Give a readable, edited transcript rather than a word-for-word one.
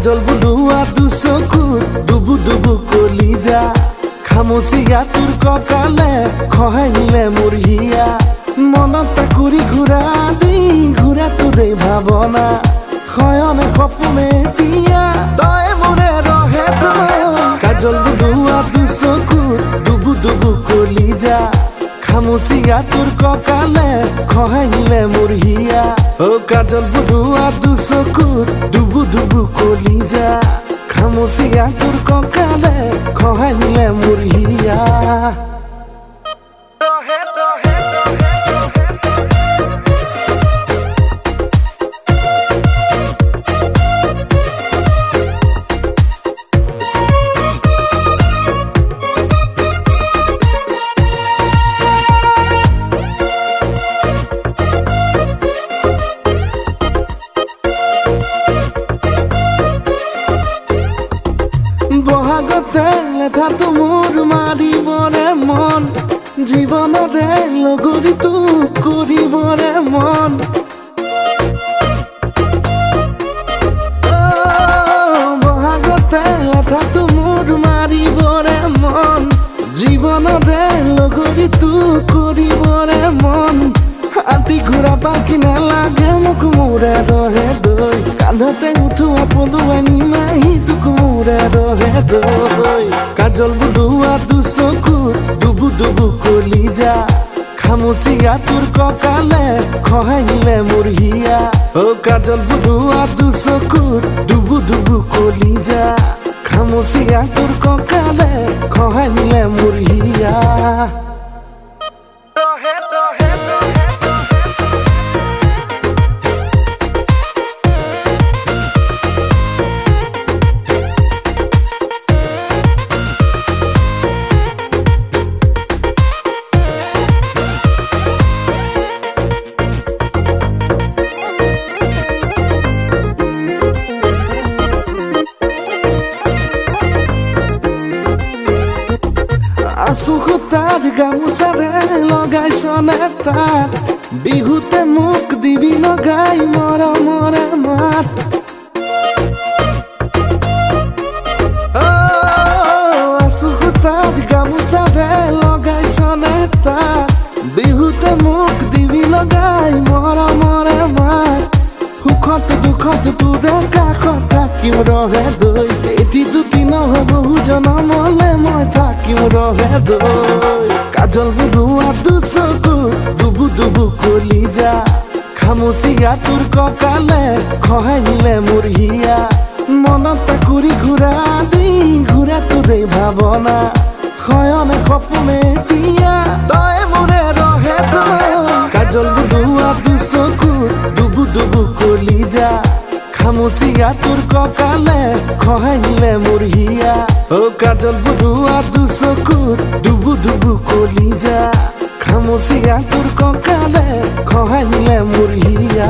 কাজল বুলোৱা দুচকুত ডুবু ডুবু কলিজা খামুচিয়া তোৰ কঁকালে খহাই নিলে মোৰ হিয়া মনত তাকুৰি ঘূৰা দি ঘূৰাটো দেই ভাৱনা শয়নে সপোনে তিয়া তই মোৰে ৰহে কাজল বুলোৱা দুচকুত ডুবু ডুবু কলিজা খামুচিয়া তোৰ কঁকালে খহাই নিলে মোৰ হিয়া কাজল বুলোৱা দুচকুত ডুবু ডুবু কলিজা খামুচিয়া তোৰ কঁকালে খহাই নিলে মোৰ হিয়া বহাগতে লেঠাটো মোৰ মাৰিবৰে মন জীৱনৰে লগৰীটো কৰিবৰে মন বহাগতে লেঠাটো মোৰ মাৰিবৰে মন জীৱনৰে লগৰীটো কৰিবৰে মন আতি ঘূৰা পাখি নালাগে মোক মোৰে ৰহে দৈ কান্ধতে উঠোৱা পলুৱাই নিমাহি তোক মোৰে ৰহে দৈ কাজল বুলোৱা দুচকুত ডুবু ডুবু কলিজা খামুচিয়া তোৰ কঁকালে খহাই নিলে মোৰ হিয়া কাজল বুলোৱা দুচকুত ডুবু ডুবু কলিজা খামুচিয়া তোৰ কঁকালে খহাই নিলে মোৰ হিয়া আচুসূতাত গামোচাৰে লগাইছনে তাত বিহুতে মোক দিবি লগাই মৰমৰে মাত আচুসূতাত গামোচাৰে লগাইছনে তাত বিহুতে মোক দিবি লগাই মৰমৰে মাত সুখত দুখত তোৰে কাষত থাকিম ৰহে দৈ এটি দুটি নহ'ব জনমলে মই থাকিম ৰহে দৈ কাজল বুলোৱা দুচকুত ডুবু ডুবু কলিজা খামুচিয়া তোৰ কঁকালে খহাই নিলে মোৰ হিয়া মনত তাকুৰি ঘূৰা দি ঘূৰাটো দেই ভাৱনা শয়নে সপোনে তিয়া তই মোৰে ৰহে দৈ কাজল বুলোৱা দুচকুত ডুবু ডুবু কলিজা খামুচিয়া তোৰ কঁকালে খহাই নিলে মোৰ হিয়া কাজল বুলোৱা দুচকুত ডুবু ডুবু কলিজা খামুচিয়া তোৰ কঁকালে খহাই নিলে মোৰ হিয়া